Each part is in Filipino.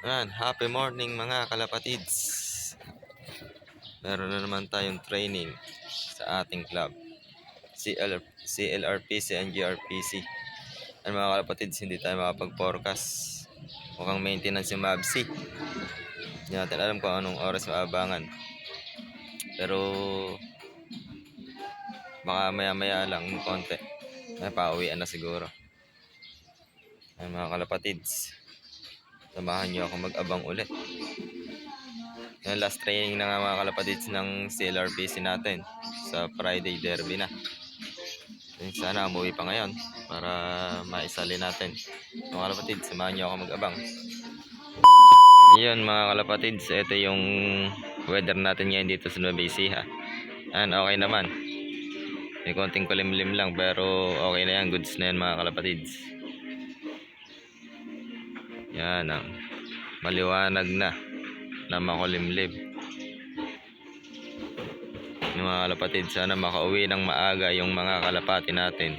Happy morning mga kalapatids. Meron na naman tayong training sa ating club. CLRPC and GRPC. Mga kalapatids, hindi tayo makapag-forecast. Mukhang maintenance yung MABC. Hindi natin alam kung anong oras maabangan. Pero baka maya-maya lang konti. Pauwian na siguro. Mga kalapatids, samahan nyo ako mag-abang ulit. Yung last training na nga mga kalapatids ng CLRPC natin sa Friday Derby na. Sana umuwi pa ngayon para maisali natin. Mga kalapatids, samahan nyo ako mag-abang. Yun mga kalapatids, ito yung weather natin ngayon dito sa Nueva Ecija. Okay naman. May konting kulimlim lang pero okay na yan, goods na yan mga kalapatids. Yan ang maliwanag na makulimlim. Yung mga kalapatid, sana makauwi ng maaga yung mga kalapati natin.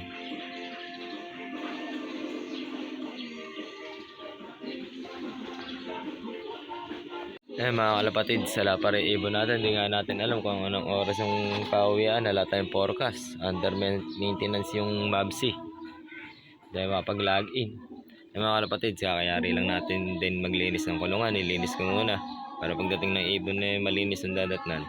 Mga kalapatid, sala pa rin ibon natin. Hindi nga natin alam kung anong oras yung pauwian. Wala tayong forecast. Under maintenance yung MABC. Dahil makapag-login. Mga kalapatid, kakayari lang natin din maglinis ng kulungan. Nilinis ko muna para pagdating ng ibon malinis ang dadatnan.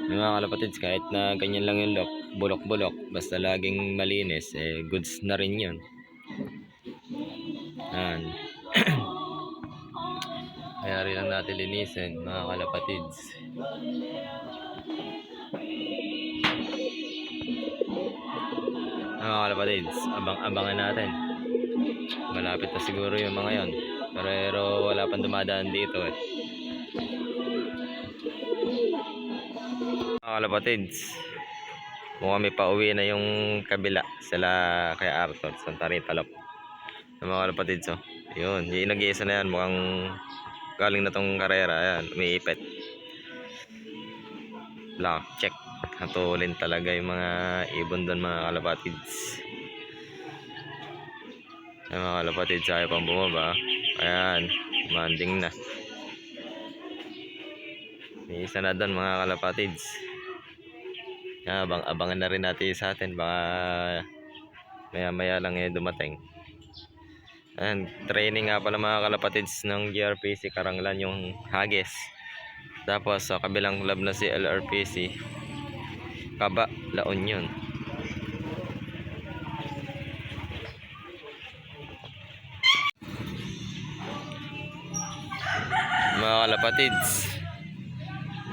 Mga kalapatids, kahit na ganyan lang yung lock, bulok-bulok, basta laging malinis, goods na rin yun. Kaya rin lang natin linisin mga kalapatids. Mga kalapatids, abang-abangan natin. Malapit na siguro yung mga yon, pero wala pang dumadaan dito Mga kalapatids, mukhang may pauwi na yung kabila sila kay Arthur Santa Rita Lop. Mga kalapatids, yun, yung nag-iisa na yan, mukhang galing na tong karera. Ayan, umiipit. Black check. Hatulin talaga yung mga ibon doon mga kalapatids. Mga kalapatids, ayaw pang bumaba. Ayan, demanding na. May isa na doon mga kalapatids. Abangan na rin natin sa atin. Baka maya-maya lang dumating. Ayan, training nga pala mga kalapatids ng GRPC Karanglan yung Hages. Tapos sa kabilang club na si LRPC Kaba, La Union. Mga kalapatids,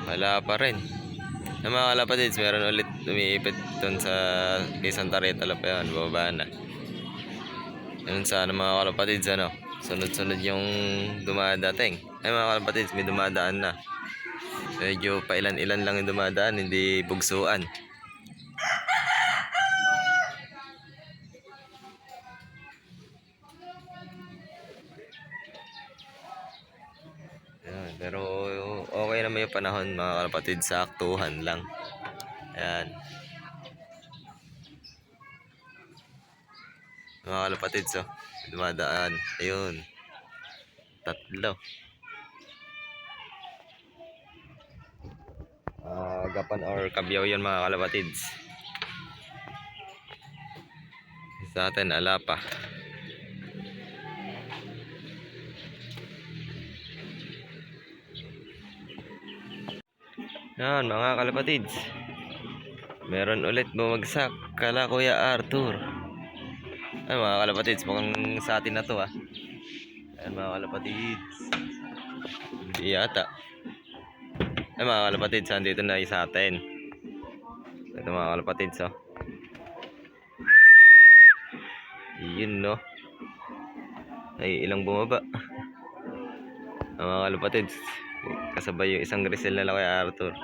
wala pa rin. Mga kalapatids, meron ulit umiipit dun sa kay Santa Rita Lop. Yan, bababa na. Yun sana mga kalapatids, sunod-sunod yung dumadating. Mga kalapatids, may dumadaan na. Medyo pa ilan-ilan lang yung dumadaan, hindi bugsuan. Ayan, pero okay naman yung panahon mga kalapatids, saktuhan lang. Ayan. Mga kalapatids, dumadaan. Ayun, tatlo. Gapan or kabyaw yun mga kalapatids. Sa atin, ala pa. Yan mga kalapatids, meron ulit bumagsak kala Kuya Arthur. Mga kalapatids, mukhang sa atin na to Ayan mga kalapatids, hindi yata. Mga kalapatids, andito na sa atin. Ito mga kalapatids, yun ay ilang bumaba. Mga kalapatids, kasabay yung isang grisel na Kuya Arthur.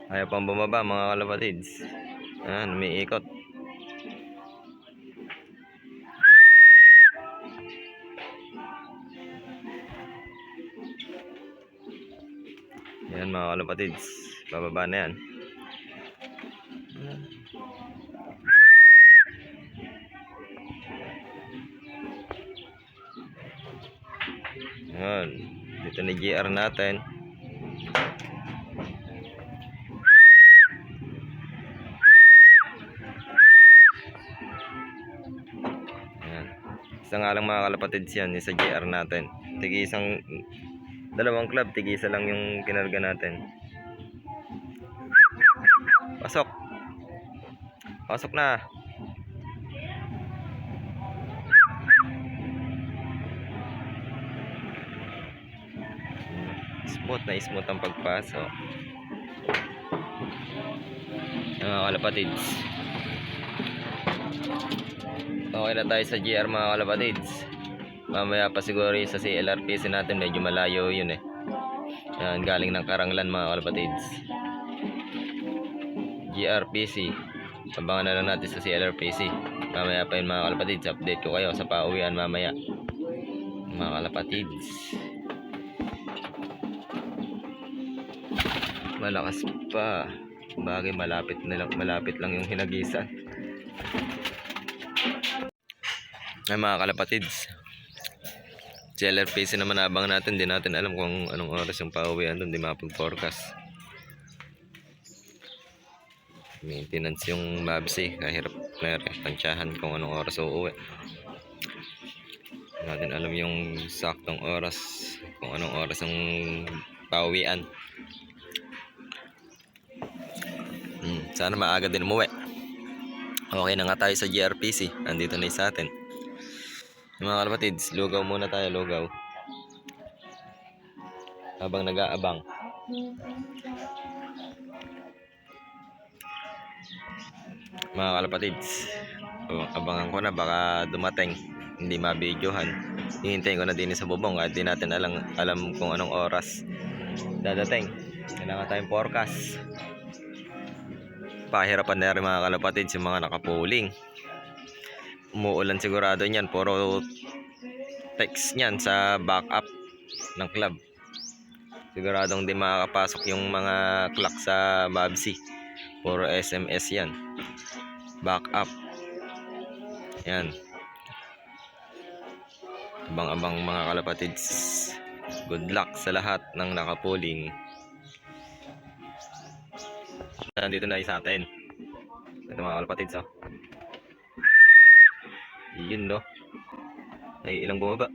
Ayaw pang bumaba mga kalapatids. Ayan, umiikot. Ayan mga kalapatids, bababa na yan. Yan. Dito na GR natin. Yan. Isa nga lang mga kalapatids yan, sa GR natin. Dalawang club, tig-isa lang yung kinarga natin. Pasok. Pasok na. Smooth ang pagpasok. Yung mga kalapatids. Okay na tayo sa GR mga kalapatids. Mamaya pa siguro sa CLRPC natin, medyo malayo yun eh. Yan, galing ng Karanglan mga kalapatids. GRPC, abangan na lang natin sa CLRPC. Mamaya pa yun mga kalapatids, update ko kayo sa pauwian mamaya mga kalapatids. Malakas pa, bagay malapit lang yung hinagisan. Ay mga kalapatids, CLRPC naman abang natin. Di natin alam kung anong oras yung pauwian doon, di mapag-forecast. Maintenance yung Mabsi, kahirap na tansyahan kung anong oras uuwi. Di natin alam yung saktong oras, kung anong oras ang pauwian. Sana maaga din umuwi. Okay na nga tayo sa GRPC, andito na sa atin. Mga kalapatids, lugaw muna tayo, lugaw. Habang nag-aabang. Mga kalapatids, abangan ko na, baka dumating, hindi mabidyohan. Hihintayin ko na din sa bubong at di natin alam kung anong oras dadating. Kailangan tayong forecast. Pahirapan na rin mga kalapatids yung mga nakapuling. Umuulan sigurado niyan, puro text niyan sa backup ng club. Siguradong di makakapasok yung mga clock sa Mabsi. Puro SMS yan. Backup. Yan. Abang-abang mga kalapatids. Good luck sa lahat ng nakapuling. Nandito na sa atin. Ito mga kalapatids, oh. Yun, no? Ay ilang bumaba.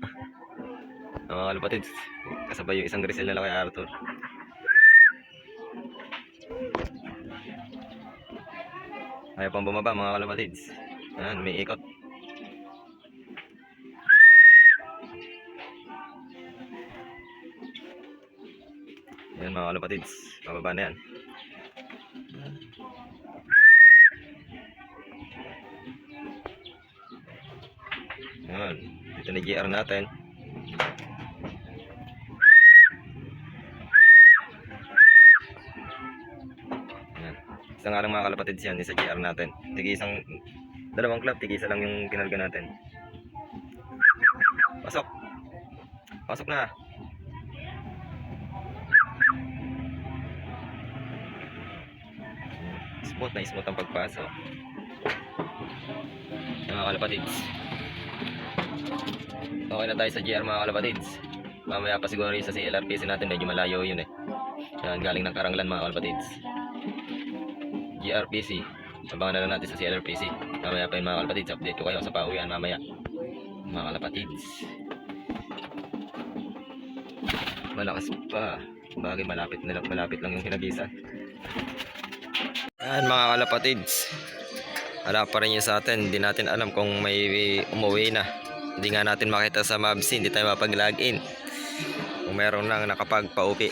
Mga kalapatids, kasabay yung isang Grisel na lang kay Arthur. Ayaw pang bumaba mga kalapatids. Ayan, may ikot. Ayan mga kalapatids, pababa na yan. Ayan, dito na GR natin. Ayan. Isa nga lang mga kalapatids yan, sa GR natin. Dalawang club, tig-isa lang yung kinarga natin. Pasok. Pasok na. Smooth ang pagpasok. Mga kalapatids, okay na tayo sa GR mga kalapatids. Mamaya pa siguro sa CLRPC natin, medyo malayo yun eh. Yan, galing ng Karanglan mga kalapatids. GRPC, abangan na lang natin sa CLRPC. Mamaya pa yun mga kalapatids, update ko kayo sa pauwian mamaya mga kalapatids. Malakas pa, bagay malapit lang yung hinagisan. Yan mga kalapatids, wala pa rin yun sa atin. Hindi natin alam kung may umuwi na. Hindi nga natin makita sa Mabsi, hindi tayo mapag-login kung meron lang nakapagpa-uwi.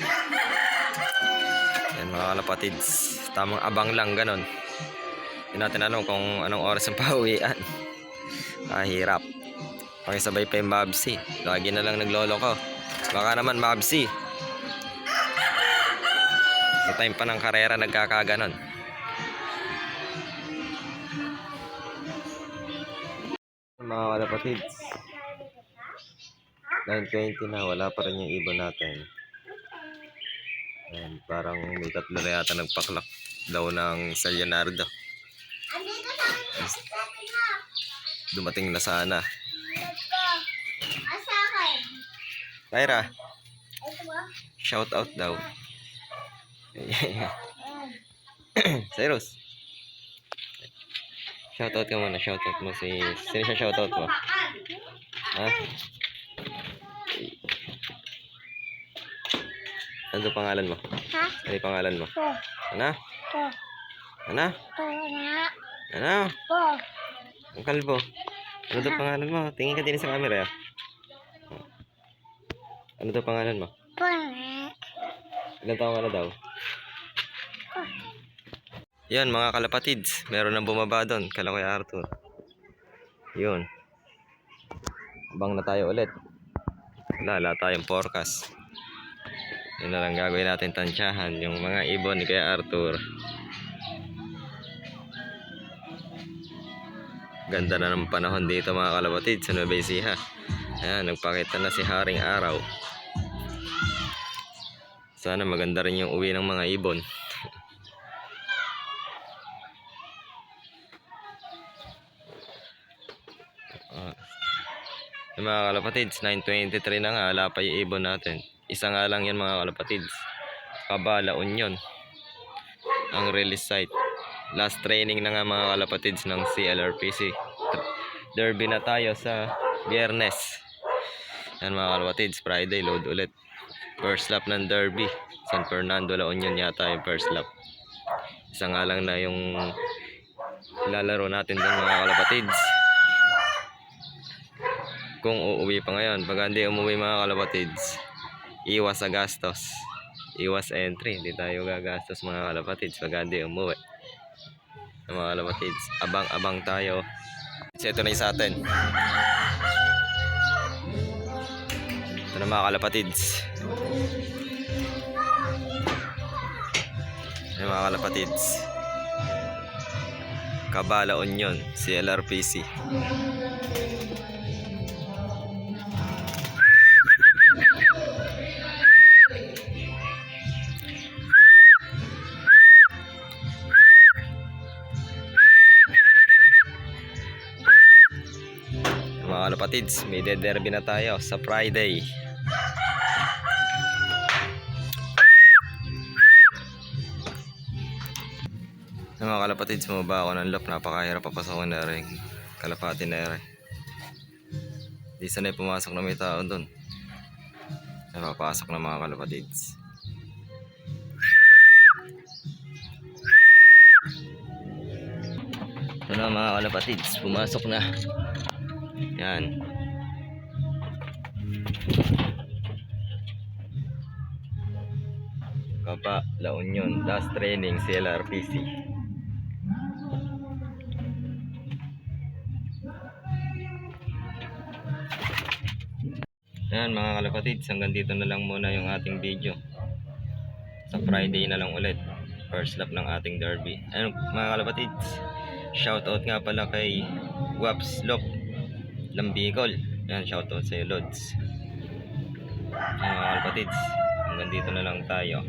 Yan mga kalapatids, tamang abang lang ganon. Hindi natin alam kung anong oras ang pauwian. Mahirap. Pakisabay pa yung Mabsi, lagi na lang naglolo ko. Baka naman Mabsi, sa time pa ng karera nagkakaganon. Mga kalapatids, 9:20 na, wala pa rin yung ibon natin. Ayan, parang may tatlo na yata nagpaklak daw ng San Leonardo. Dumating na sana. Lyra, Ito ba? shout out daw. Cyrus, shout out ka muna. Shout out mo si... Sino siya shout out mo? Ha? Ano pangalan mo? Ha? Ano yung pangalan mo? Po. Ano? Po. Ano? Po na. Ano? Po. Ang kalbo. Ano daw pangalan mo? Tingin ka din sa camera. Ano daw pangalan mo? Po na. Ilan taon ka na daw? Yan mga kalapatids. Meron nang bumaba doon. Kala ko Arthur. Yun. Abang na tayo ulit. Wala tayong forecast. Yun na lang gagawin natin tansyahan. Yung mga ibon ni Kuya Arthur. Ganda na ng panahon dito mga kalapatids sa Nueva Ecija. Ayan, nagpakita na si Haring Araw. Sana maganda rin yung uwi ng mga ibon. Yung mga kalapatids, 9:23 na nga, wala pa yung ibon natin. Isa nga lang yan mga kalapatids. Kabala Union ang release site. Last training na nga mga kalapatids ng CLRPC. Derby na tayo sa Biyernes. Yan mga kalapatids, Friday load ulit. First lap ng Derby. San Fernando, La Union yata yung first lap. Isa nga lang na yung lalaro natin doon mga kalapatids. Kung uuwi pa ngayon, pag hindi umuwi mga kalapatids, iwas sa gastos, iwas entry, hindi tayo gagastos mga kalapatids pag hindi umuwi. Mga kalapatids, abang-abang tayo. So ito na yung sa atin. Ito na mga kalapatids. Ito mga kalapatids. Kabala Union, CLRPC. Mga kalapatids, may derby na tayo sa Friday. Mga kalapatids, bumaba ako ng lock. Napakahirap papasokin na rin. Kalapati na rin. Di sanay pumasok na may tao doon. Napapasok na mga kalapatids. Ito na mga kalapatids, pumasok na. Yan. Kapa, La Union, last training, CLRPC. Yan mga kalapatids, hanggang dito na lang muna yung ating video. Sa Friday na lang ulit, first lap ng ating derby. Ano mga kalapatids, shoutout nga pala kay Waps Lop Lambicol. Yan, shoutout sa Lods. Yan mga kalapatids, hanggang dito na lang tayo.